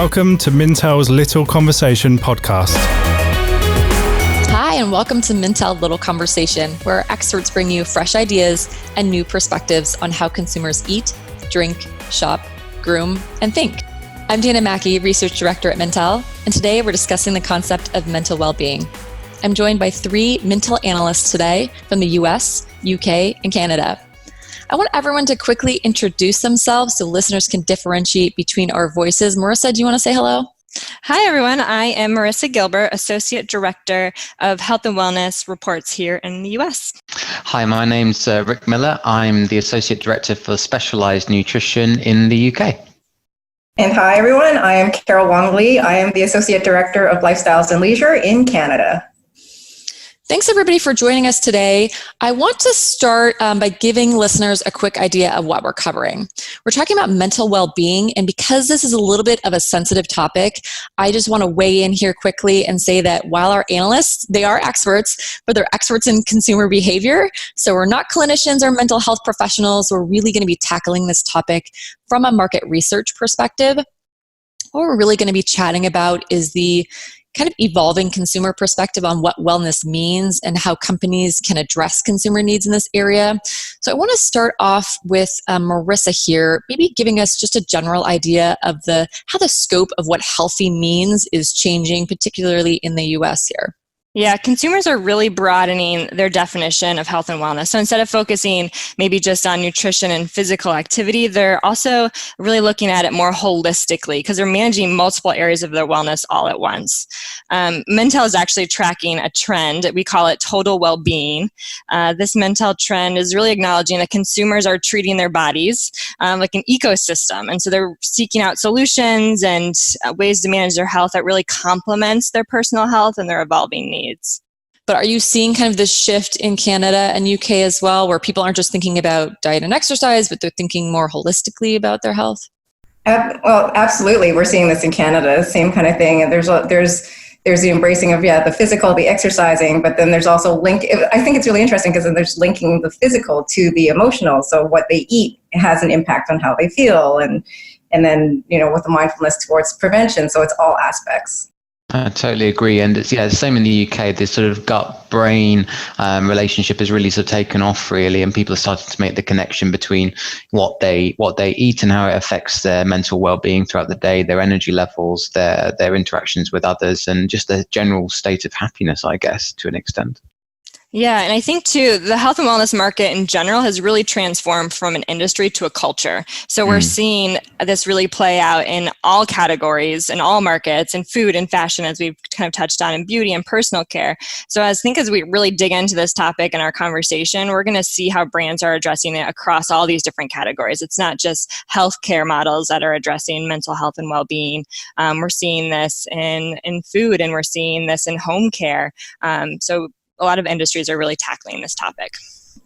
Welcome to Mintel's Little Conversation podcast. Hi, and welcome to Mintel Little Conversation, where experts bring you fresh ideas and new perspectives on how consumers eat, drink, shop, groom, and think. I'm Macke, Research Director at Mintel, and today we're discussing the concept of mental well-being. I'm joined by three Mintel analysts today from the US, UK, and Canada. I want everyone to quickly introduce themselves so listeners can differentiate between our voices. Marissa, do you want to say hello? Hi, everyone. I am Marissa Gilbert, Associate Director of Health and Wellness Reports here in the US. Hi, my name's Rick Miller. I'm the Associate Director for Specialized Nutrition in the UK. And hi, everyone. I am Carol Wong-Li. I am the Associate Director of Lifestyles and Leisure in Canada. Thanks, everybody, for joining us today. I want to start by giving listeners a quick idea of what we're covering. We're talking about mental well-being, and because this is a little bit of a sensitive topic, I just want to weigh in here quickly and say that while our analysts, they are experts, but they're experts in consumer behavior. So we're not clinicians or mental health professionals. We're really going to be tackling this topic from a market research perspective. What we're really going to be chatting about is the kind of evolving consumer perspective on what wellness means and how companies can address consumer needs in this area. So I want to start off with Marissa here, maybe giving us just a general idea of how the scope of what healthy means is changing, particularly in the US here. Yeah, consumers are really broadening their definition of health and wellness. So instead of focusing maybe just on nutrition and physical activity, they're also really looking at it more holistically because they're managing multiple areas of their wellness all at once. Mintel is actually tracking a trend. We call it total well-being. This Mintel trend is really acknowledging that consumers are treating their bodies like an ecosystem. And so they're seeking out solutions and ways to manage their health that really complements their personal health and their evolving needs. But are you seeing kind of this shift in Canada and UK as well, where people aren't just thinking about diet and exercise, but they're thinking more holistically about their health? Well, absolutely. We're seeing this in Canada, same kind of thing. And there's the embracing of, the physical, the exercising, but then there's also I think it's really interesting because then there's linking the physical to the emotional. So what they eat has an impact on how they feel. And then, with the mindfulness towards prevention. So it's all aspects. I totally agree. And it's, the same in the UK, this sort of gut-brain relationship has really sort of taken off really, and people are starting to make the connection between what they eat and how it affects their mental well-being throughout the day, their energy levels, their interactions with others, and just their general state of happiness, I guess, to an extent. Yeah, and I think too, the health and wellness market in general has really transformed from an industry to a culture. So we're seeing this really play out in all categories, in all markets, in food and fashion, as we've kind of touched on, in beauty and personal care. So I think as we really dig into this topic in our conversation, we're going to see how brands are addressing it across all these different categories. It's not just healthcare models that are addressing mental health and well-being. We're seeing this in food, and we're seeing this in home care. So a lot of industries are really tackling this topic.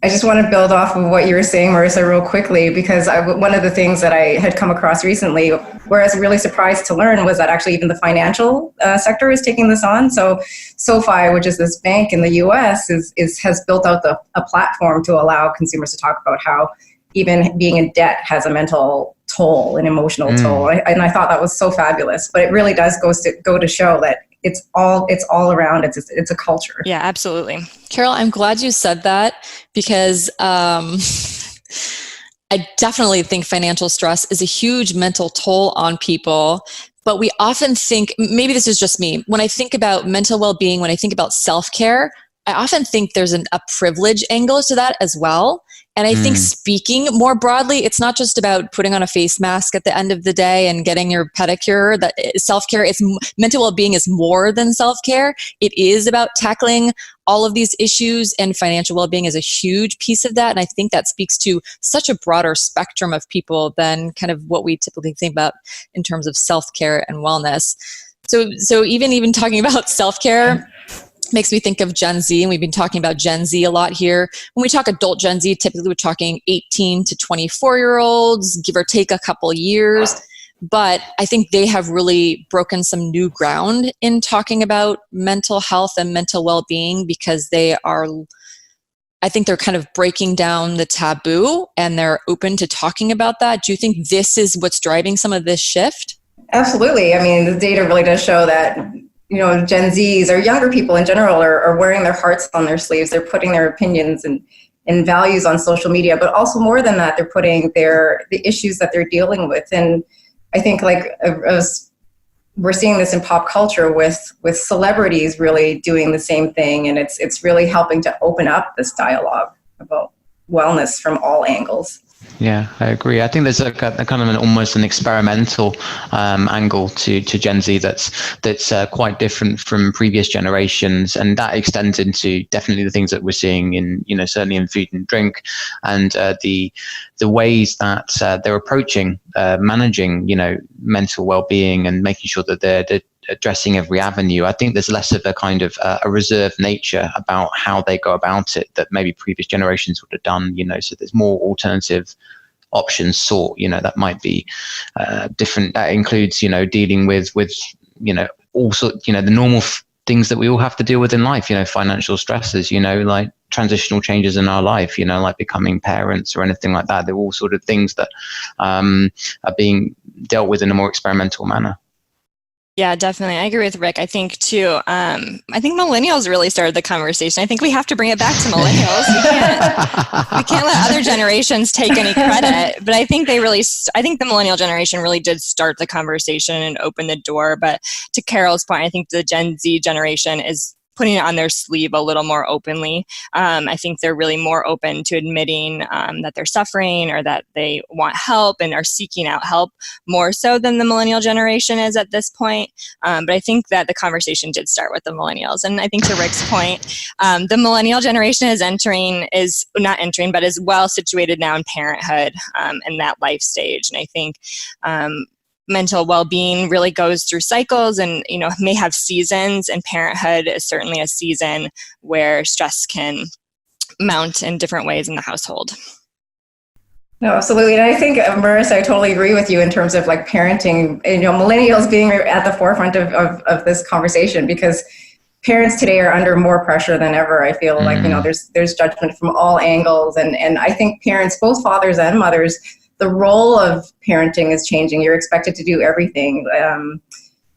I just want to build off of what you were saying, Marissa, real quickly, because one of the things that I had come across recently, where I was really surprised to learn, was that actually even the financial sector is taking this on. So SoFi, which is this bank in the US, has built out a platform to allow consumers to talk about how even being in debt has a mental toll, an emotional toll. And I thought that was so fabulous. But it really does go to show that it's all around. It's a culture. Yeah, absolutely. Carol, I'm glad you said that because I definitely think financial stress is a huge mental toll on people. But we often think, maybe this is just me, when I think about mental well-being, when I think about self-care, I often think there's a privilege angle to that as well. And I think speaking more broadly, it's not just about putting on a face mask at the end of the day and getting your pedicure. That self-care, mental well-being is more than self-care. It is about tackling all of these issues, and financial well-being is a huge piece of that. And I think that speaks to such a broader spectrum of people than kind of what we typically think about in terms of self-care and wellness. So even talking about self-care makes me think of Gen Z, and we've been talking about Gen Z a lot here. When we talk adult Gen Z, typically we're talking 18 to 24-year-olds, give or take a couple years. But I think they have really broken some new ground in talking about mental health and mental well-being because I think they're kind of breaking down the taboo and they're open to talking about that. Do you think this is what's driving some of this shift? Absolutely. I mean, the data really does show that, Gen Zs or younger people in general are wearing their hearts on their sleeves. They're putting their opinions and values on social media, but also more than that, they're putting the issues that they're dealing with. And I think we're seeing this in pop culture with celebrities really doing the same thing. And it's really helping to open up this dialogue about wellness from all angles. Yeah, I agree. I think there's a kind of almost an experimental angle to Gen Z that's quite different from previous generations, and that extends into definitely the things that we're seeing in certainly in food and drink, and the ways that they're approaching managing mental well-being and making sure that they're addressing every avenue. I think there's less of a kind of a reserved nature about how they go about it that maybe previous generations would have done, so there's more alternative options sought, that might be different. That includes, dealing with all sorts, the normal things that we all have to deal with in life, financial stresses, like transitional changes in our life, like becoming parents or anything like that. They're all sort of things that are being dealt with in a more experimental manner. Yeah, definitely. I agree with Rick. I think too, I think millennials really started the conversation. I think we have to bring it back to millennials. We can't let other generations take any credit, but I think the millennial generation really did start the conversation and open the door. But to Carol's point, I think the Gen Z generation is putting it on their sleeve a little more openly. I think they're really more open to admitting that they're suffering or that they want help and are seeking out help more so than the millennial generation is at this point. But I think that the conversation did start with the millennials. And I think to Rick's point, the millennial generation is well situated now in parenthood and that life stage. And I think mental well-being really goes through cycles and may have seasons, and parenthood is certainly a season where stress can mount in different ways in the household. No, absolutely. And I think, Marissa, I totally agree with you in terms of like parenting, millennials being at the forefront of this conversation, because parents today are under more pressure than ever. I feel like, there's judgment from all angles. And I think parents, both fathers and mothers, the role of parenting is changing. You're expected to do everything.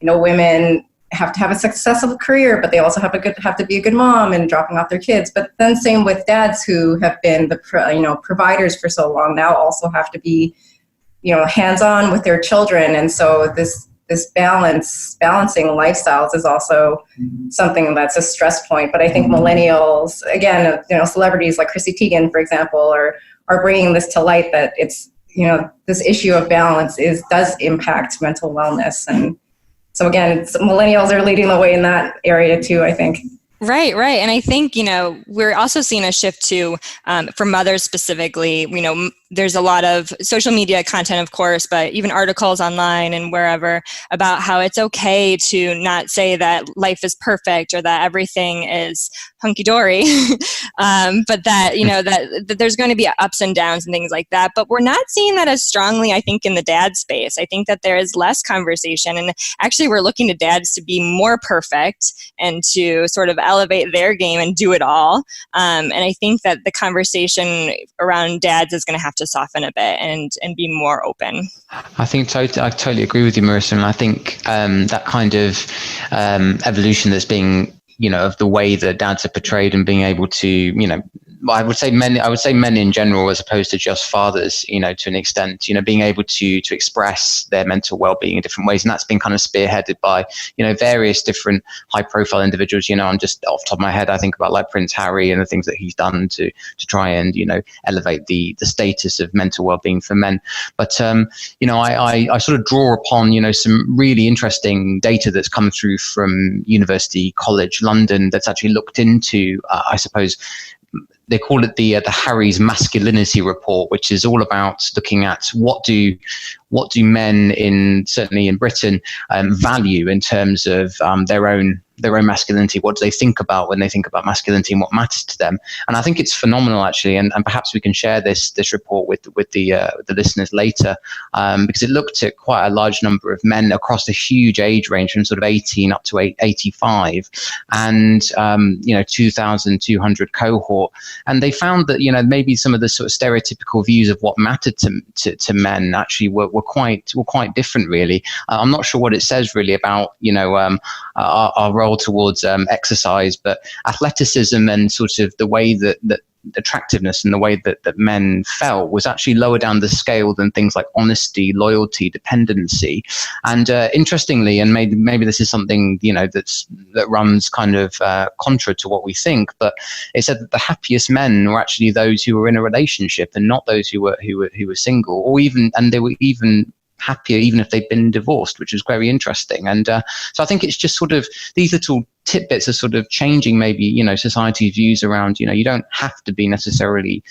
Women have to have a successful career, but they also have to be a good mom and dropping off their kids. But then same with dads who have been the providers for so long, now also have to be hands-on with their children. And so this balancing lifestyles is also something that's a stress point. But I think millennials, again, celebrities like Chrissy Teigen, for example, are bringing this to light, that it's this issue of balance does impact mental wellness. And so again, millennials are leading the way in that area too, I think. Right. And I think, we're also seeing a shift too, for mothers specifically. There's a lot of social media content, of course, but even articles online and wherever about how it's okay to not say that life is perfect or that everything is hunky-dory, but that, that there's going to be ups and downs and things like that. But we're not seeing that as strongly, I think, in the dad space. I think that there is less conversation, and actually we're looking to dads to be more perfect and to sort of elevate their game and do it all. And I think that the conversation around dads is going to have to soften a bit and be more open. I totally agree with you, Marissa. And I think that kind of evolution that's being, of the way that dads are portrayed and being able to, I would say men in general, as opposed to just fathers, to an extent, being able to express their mental well-being in different ways. And that's been kind of spearheaded by, various different high-profile individuals. I'm just off the top of my head, I think about like Prince Harry and the things that he's done to try and, elevate the status of mental well-being for men. But, I sort of draw upon, some really interesting data that's come through from University College London that's actually looked into, I suppose, they call it the Harry's Masculinity Report, which is all about looking at what do men certainly in Britain value in terms of their own their own masculinity? What do they think about when they think about masculinity and what matters to them? And I think it's phenomenal, actually, and perhaps we can share this report with the listeners later, because it looked at quite a large number of men across a huge age range from sort of 18 up to 85, and 2,200 cohort, and they found that maybe some of the sort of stereotypical views of what mattered to men actually were quite different, really. I'm not sure what it says really about our role towards exercise, but athleticism and sort of the way that attractiveness and the way that men felt was actually lower down the scale than things like honesty, loyalty, dependency. And interestingly, and maybe this is something that runs kind of contra to what we think, but it said that the happiest men were actually those who were in a relationship and not those who were single, and they were even happier even if they've been divorced, which was very interesting. And so I think it's just sort of these little tidbits are sort of changing maybe society's views around you don't have to be necessarily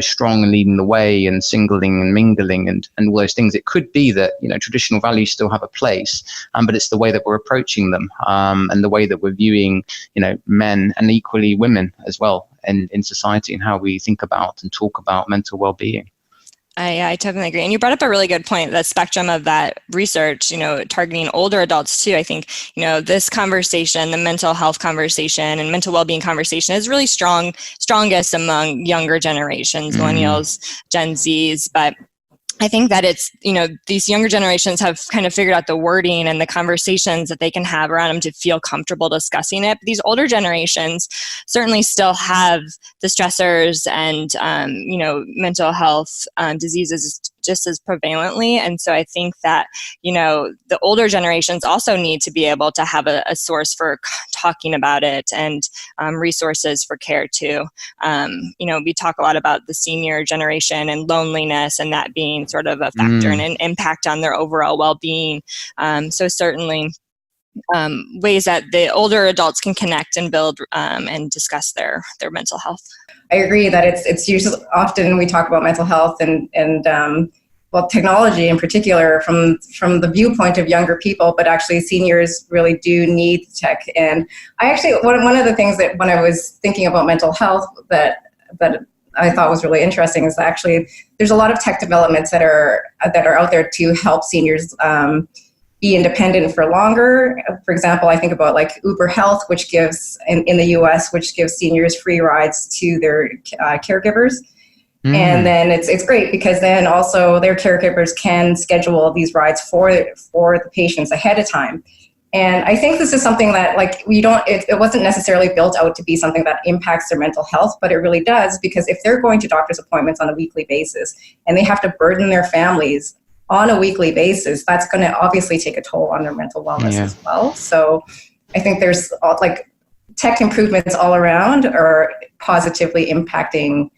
strong and leading the way and singling and mingling and all those things. It could be that traditional values still have a place, but it's the way that we're approaching them, and the way that we're viewing men and equally women as well in society, and how we think about and talk about mental well-being. I totally agree. And you brought up a really good point, the spectrum of that research, targeting older adults too. I think, this conversation, the mental health conversation and mental well-being conversation is really strongest among younger generations, millennials, Gen Zs, but I think that it's, these younger generations have kind of figured out the wording and the conversations that they can have around them to feel comfortable discussing it. But these older generations certainly still have the stressors and, mental health diseases just as prevalently. And so I think that, the older generations also need to be able to have a source for talking about it and resources for care too. We talk a lot about the senior generation and loneliness and that being sort of a factor and an impact on their overall well-being. So certainly ways that the older adults can connect and build and discuss their mental health. I agree that it's usually often we talk about mental health and technology in particular from the viewpoint of younger people, but actually seniors really do need tech. And I actually, one of the things that when I was thinking about mental health that I thought was really interesting is actually there's a lot of tech developments that are out there to help seniors be independent for longer. For example, I think about like Uber Health, which gives in the US, which gives seniors free rides to their caregivers. And then it's great because then also their caregivers can schedule these rides for the patients ahead of time. And I think this is something that it wasn't necessarily built out to be something that impacts their mental health, but it really does, because if they're going to doctor's appointments on a weekly basis and they have to burden their families on a weekly basis, that's going to obviously take a toll on their mental wellness as well. So I think there's tech improvements all around are positively impacting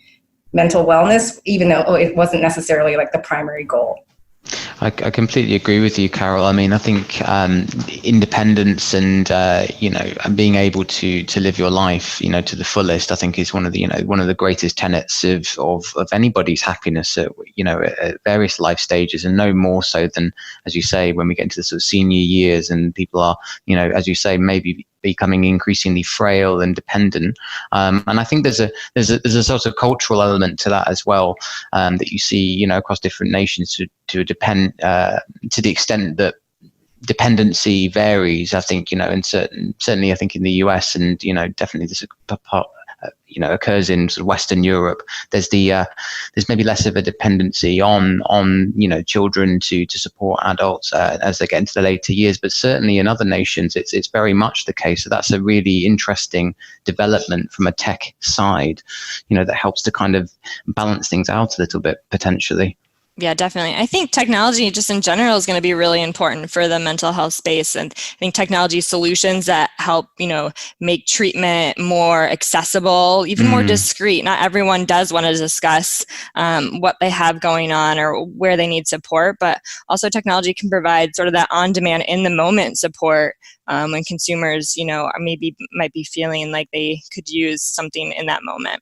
mental wellness, even though it wasn't necessarily the primary goal. I completely agree with you, Carol. I mean, I think independence and being able to live your life to the fullest, I think is one of the greatest tenets of anybody's happiness at various life stages, and no more so than, as you say, when we get into the sort of senior years and people are as you say, maybe becoming increasingly frail and dependent, and I think there's a sort of cultural element to that as well, that you see across different nations to depend to the extent that dependency varies. I think and certainly I think in the US and definitely this part occurs in sort of Western Europe. There's maybe less of a dependency on children to support adults as they get into the later years, but certainly in other nations it's very much the case. So that's a really interesting development from a tech side, that helps to kind of balance things out a little bit potentially. Yeah, definitely. I think technology just in general is going to be really important for the mental health space. And I think technology solutions that help, make treatment more accessible, even more discreet. Not everyone does want to discuss what they have going on or where they need support, but also technology can provide sort of that on-demand, in-the-moment support when consumers, might be feeling like they could use something in that moment.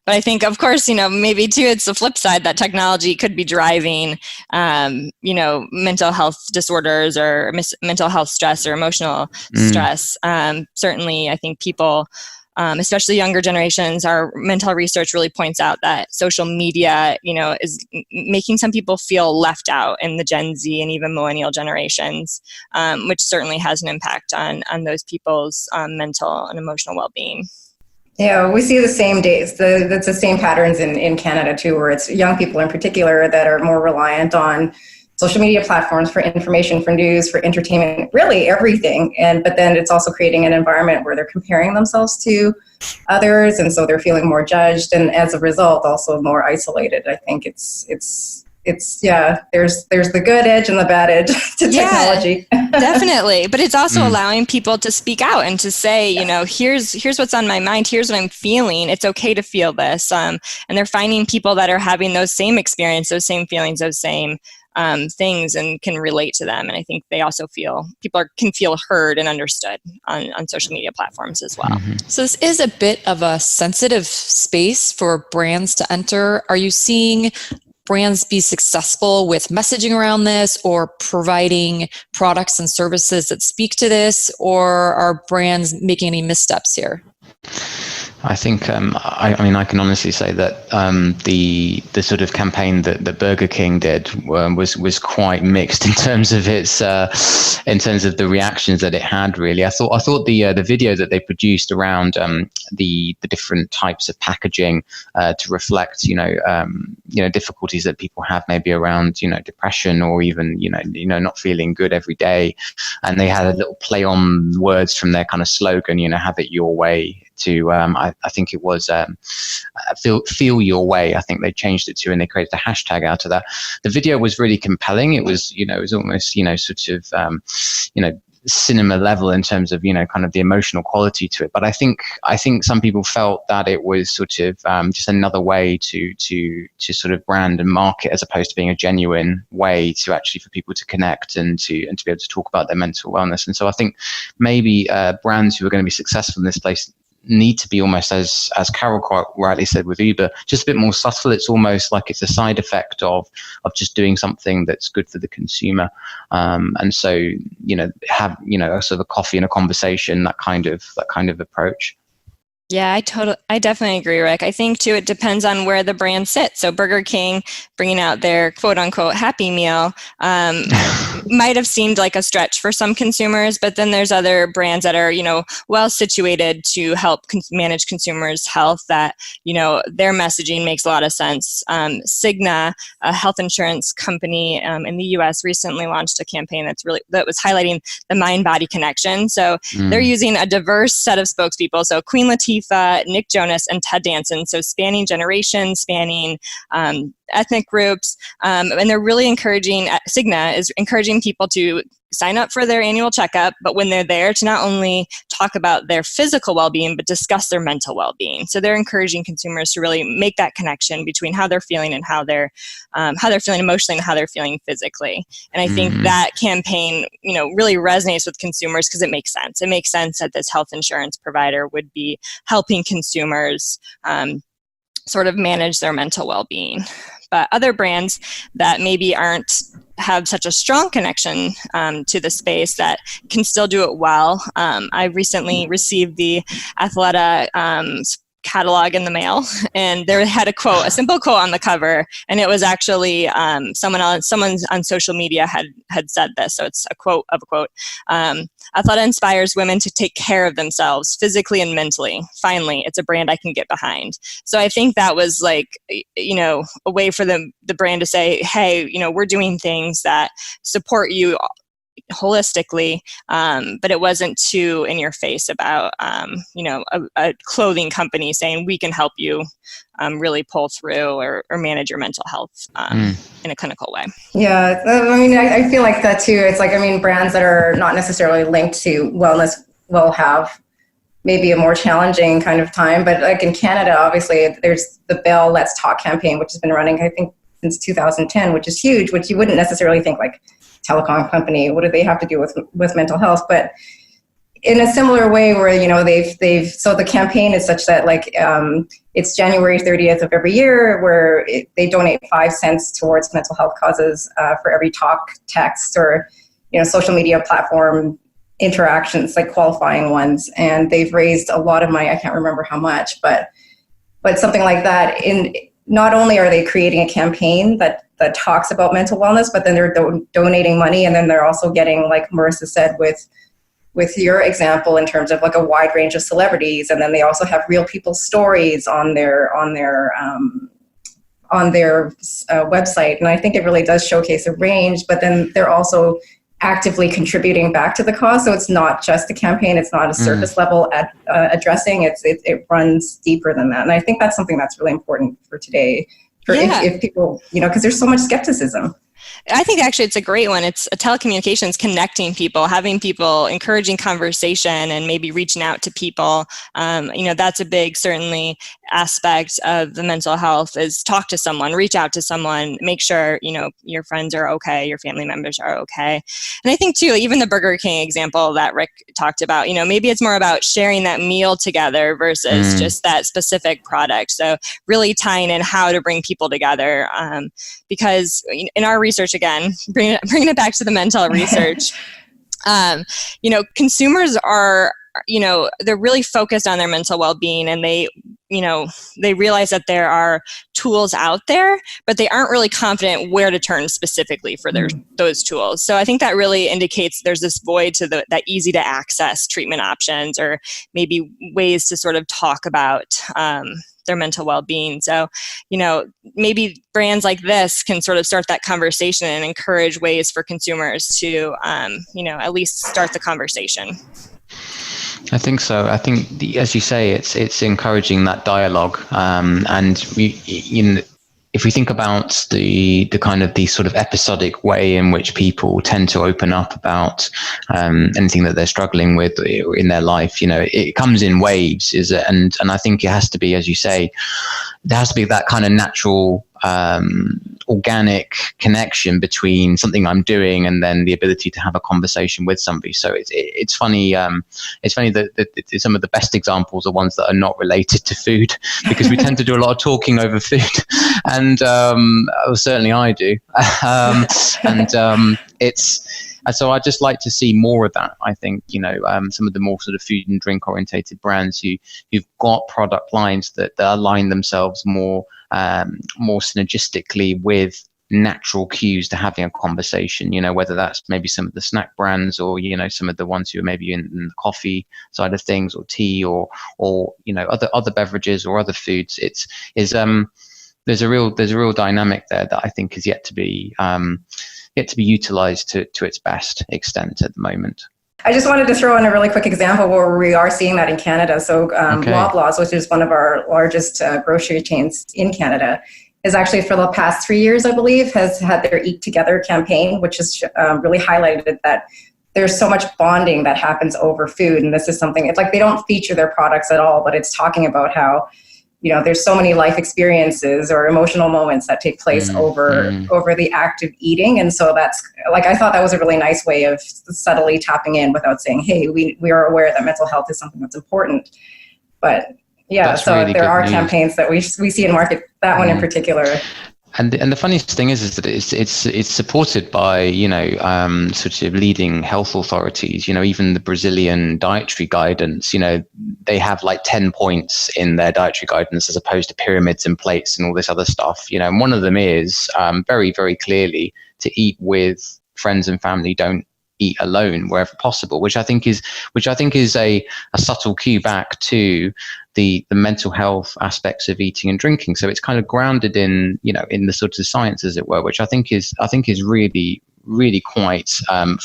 But I think, of course, maybe too, it's the flip side that technology could be driving, mental health disorders or mental health stress or emotional stress. Certainly, I think people, especially younger generations, our mental research really points out that social media, is making some people feel left out in the Gen Z and even millennial generations, which certainly has an impact on those people's mental and emotional well-being. Yeah, we see the same days. That's the same patterns in Canada too, where it's young people in particular that are more reliant on social media platforms for information, for news, for entertainment, really everything. But then it's also creating an environment where they're comparing themselves to others, and so they're feeling more judged, and as a result, also more isolated. I think it's there's the good edge and the bad edge to technology. Definitely. But it's also allowing people to speak out and to say, here's what's on my mind. Here's what I'm feeling. It's okay to feel this. And they're finding people that are having those same experiences, those same feelings, those same things, and can relate to them. And I think they also can feel heard and understood on social media platforms as well. So this is a bit of a sensitive space for brands to enter. Are you seeing brands be successful with messaging around this or providing products and services that speak to this, or are brands making any missteps here? I think, I can honestly say that the sort of campaign that Burger King did was quite mixed in terms of the reactions that it had. Really, I thought the video that they produced around the different types of packaging to reflect difficulties that people have maybe around depression or even not feeling good every day, and they had a little play on words from their kind of slogan, have it your way, to I think it was feel your way. I think they changed it to, and they created a hashtag out of that. The video was really compelling. It was it was almost sort of cinema level in terms of kind of the emotional quality to it. But I think some people felt that it was sort of just another way to sort of brand and market, as opposed to being a genuine way to actually for people to connect and to be able to talk about their mental wellness. And so I think maybe brands who are going to be successful in this place need to be almost, as Carol quite rightly said with Uber, just a bit more subtle. It's almost like it's a side effect of just doing something that's good for the consumer. And so, have, a sort of a coffee and a conversation, that kind of approach. Yeah, I definitely agree, Rick. I think too, it depends on where the brand sits. So Burger King bringing out their quote unquote Happy Meal might have seemed like a stretch for some consumers, but then there's other brands that are, well situated to help manage consumers' health that, their messaging makes a lot of sense. Cigna, a health insurance company in the US, recently launched a campaign that was highlighting the mind-body connection. So they're using a diverse set of spokespeople. So Queen Latifah, Nick Jonas, and Ted Danson. So spanning generations, spanning ethnic groups. And they're really Cigna is encouraging people to sign up for their annual checkup, but when they're there, to not only talk about their physical well-being, but discuss their mental well-being. So they're encouraging consumers to really make that connection between how they're feeling and how they're feeling emotionally and how they're feeling physically. And I think that campaign, really resonates with consumers because it makes sense. It makes sense that this health insurance provider would be helping consumers sort of manage their mental well-being. But other brands that maybe have such a strong connection to the space that can still do it well. I recently received the Athleta catalog in the mail, and there had a simple quote on the cover, and it was actually someone on social media had said this. So it's a quote of a quote. Athleta inspires women to take care of themselves physically and mentally. Finally, it's a brand I can get behind. So I think that was like, a way for the brand to say, hey, we're doing things that support you holistically, but it wasn't too in your face about, a clothing company saying we can help you really pull through or manage your mental health in a clinical way. Yeah, I feel like that too. It's like, brands that are not necessarily linked to wellness will have maybe a more challenging kind of time. But like in Canada, obviously, there's the Bell Let's Talk campaign, which has been running, I think, since 2010, which is huge, which you wouldn't necessarily think like telecom company, what do they have to do with mental health? But in a similar way where, they've so the campaign is such that it's January 30th of every year where they donate 5 cents towards mental health causes for every talk, text, or, social media platform interactions, like qualifying ones. And they've raised a lot of money. I can't remember how much, but something like that. Not only are they creating a campaign that talks about mental wellness, but then they're donating money. And then they're also getting, like Marissa said, with your example, in terms of like a wide range of celebrities. And then they also have real people's stories on their website. And I think it really does showcase a range, but then they're also actively contributing back to the cause. So it's not just a campaign. It's not a surface level addressing. It runs deeper than that. And I think that's something that's really important for today. If people, because there's so much skepticism. I think actually it's a great one. It's a telecommunications, connecting people, having people, encouraging conversation, and maybe reaching out to people. That's a big, certainly, aspect of the mental health is talk to someone, reach out to someone, make sure, your friends are okay, your family members are okay. And I think too, even the Burger King example that Rick talked about, maybe it's more about sharing that meal together versus just that specific product. So really tying in how to bring people together, because in our research, again, bringing it back to the mental research, consumers are, they're really focused on their mental well-being, and they realize that there are tools out there, but they aren't really confident where to turn specifically for those tools. So I think that really indicates there's this void to that easy to access treatment options, or maybe ways to sort of talk about their mental well-being. So, maybe brands like this can sort of start that conversation and encourage ways for consumers to, at least start the conversation. I think so. I think, as you say, it's encouraging that dialogue, and if we think about the kind of the sort of episodic way in which people tend to open up about anything that they're struggling with in their life, it comes in waves, and I think it has to be, as you say, there has to be that kind of natural organic connection between something I'm doing and then the ability to have a conversation with somebody. So it's funny. It's funny that some of the best examples are ones that are not related to food, because we tend to do a lot of talking over food, and certainly I do. So I just like to see more of that. I think, some of the more sort of food and drink orientated brands who've got product lines that align themselves more synergistically with natural cues to having a conversation, whether that's maybe some of the snack brands, or, some of the ones who are maybe in the coffee side of things, or tea, or other beverages or other foods. There's a real dynamic there that I think is yet to be utilized to its best extent at the moment. I just wanted to throw in a really quick example where we are seeing that in Canada. So Loblaws, which is one of our largest grocery chains in Canada, is actually for the past 3 years, I believe, has had their Eat Together campaign, which has really highlighted that there's so much bonding that happens over food. And this is something, it's like they don't feature their products at all, but it's talking about how, there's so many life experiences or emotional moments that take place over the act of eating. And so that's, I thought that was a really nice way of subtly tapping in without saying, hey, we are aware that mental health is something that's important. But yeah, that's so really there are news. Campaigns that we see in market, that one in particular. And the funniest thing is that it's supported by sort of leading health authorities. Even the Brazilian dietary guidance. They have like 10 points in their dietary guidance as opposed to pyramids and plates and all this other stuff. And one of them is very, very clearly to eat with friends and family. Don't eat alone wherever possible, which I think is a subtle cue back to the mental health aspects of eating and drinking. So it's kind of grounded in in the sort of science, as it were, which I think is really, really quite some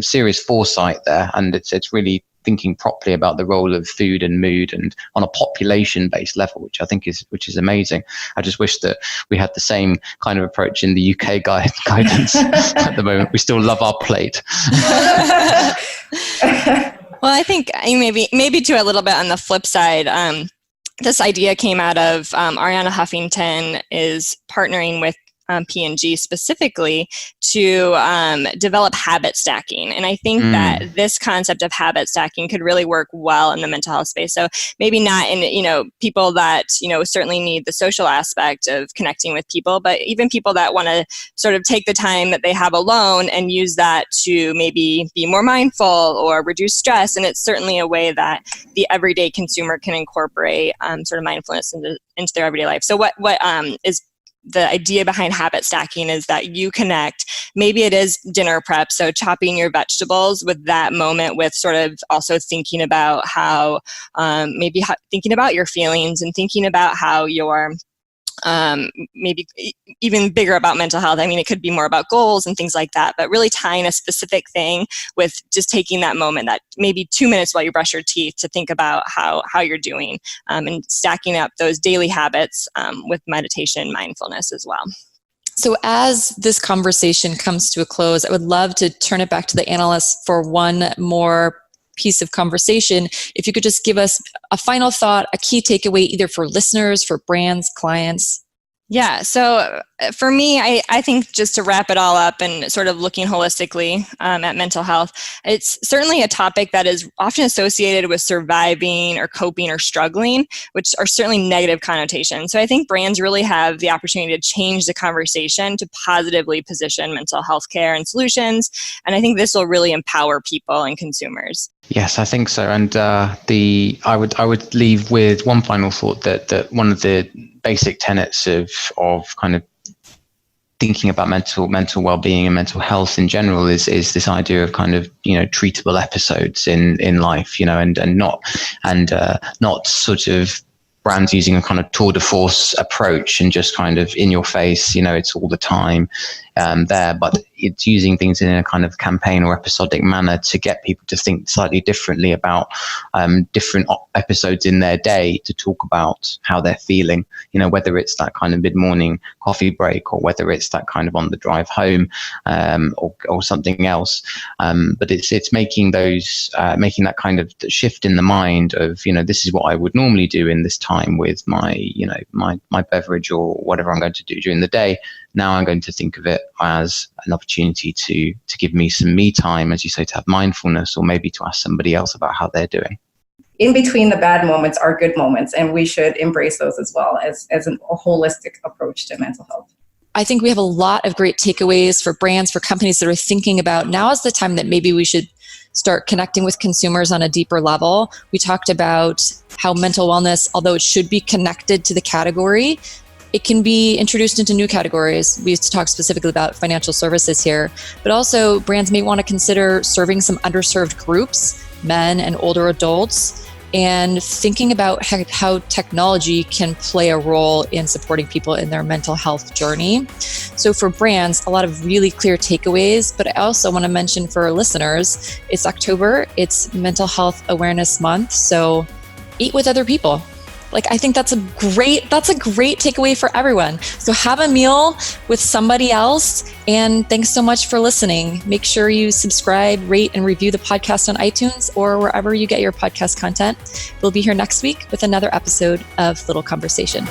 serious foresight there, and it's really thinking properly about the role of food and mood, and on a population-based level, which I think is amazing. I just wish that we had the same kind of approach in the UK guidance. At the moment, we still love our plate. Well, I think maybe to a little bit on the flip side, this idea came out of Arianna Huffington is partnering with P&G specifically to develop habit stacking. And I think that this concept of habit stacking could really work well in the mental health space. So maybe not in, people that, certainly need the social aspect of connecting with people, but even people that want to sort of take the time that they have alone and use that to maybe be more mindful or reduce stress. And it's certainly a way that the everyday consumer can incorporate sort of mindfulness into their everyday life. So what is the idea behind habit stacking is that you connect, maybe it is dinner prep, so chopping your vegetables with that moment with sort of also thinking about how, thinking about your feelings and thinking about how you're maybe even bigger about mental health. I mean, it could be more about goals and things like that, but really tying a specific thing with just taking that moment, that maybe 2 minutes while you brush your teeth to think about how you're doing, and stacking up those daily habits with meditation, mindfulness as well. So as this conversation comes to a close, I would love to turn it back to the analysts for one more piece of conversation. If you could just give us a final thought, a key takeaway, either for listeners, for brands, clients. Yeah. So for me, I think just to wrap it all up and sort of looking holistically at mental health, it's certainly a topic that is often associated with surviving or coping or struggling, which are certainly negative connotations. So I think brands really have the opportunity to change the conversation to positively position mental health care and solutions. And I think this will really empower people and consumers. Yes, I think so. And I would leave with one final thought that one of the basic tenets of kind of thinking about mental well-being and mental health in general is this idea of kind of treatable episodes in life, and not sort of brands using a kind of tour de force approach and just kind of in your face, it's all the time there, but it's using things in a kind of campaign or episodic manner to get people to think slightly differently about different episodes in their day, to talk about how they're feeling, whether it's that kind of mid-morning coffee break or whether it's that kind of on the drive home, or something else. But it's making that kind of shift in the mind of, this is what I would normally do in this time with my beverage or whatever I'm going to do during the day. Now I'm going to think of it as an opportunity to give me some me time, as you say, to have mindfulness, or maybe to ask somebody else about how they're doing. In between the bad moments are good moments, and we should embrace those as well as a holistic approach to mental health. I think we have a lot of great takeaways for brands, for companies that are thinking about now is the time that maybe we should start connecting with consumers on a deeper level. We talked about how mental wellness, although it should be connected to the category, it can be introduced into new categories. We used to talk specifically about financial services here, but also brands may want to consider serving some underserved groups, men and older adults, and thinking about how technology can play a role in supporting people in their mental health journey. So for brands, a lot of really clear takeaways, but I also want to mention for our listeners, it's October, it's Mental Health Awareness Month, so eat with other people. I think that's a great takeaway for everyone. So have a meal with somebody else. And thanks so much for listening. Make sure you subscribe, rate, and review the podcast on iTunes or wherever you get your podcast content. We'll be here next week with another episode of Little Conversation.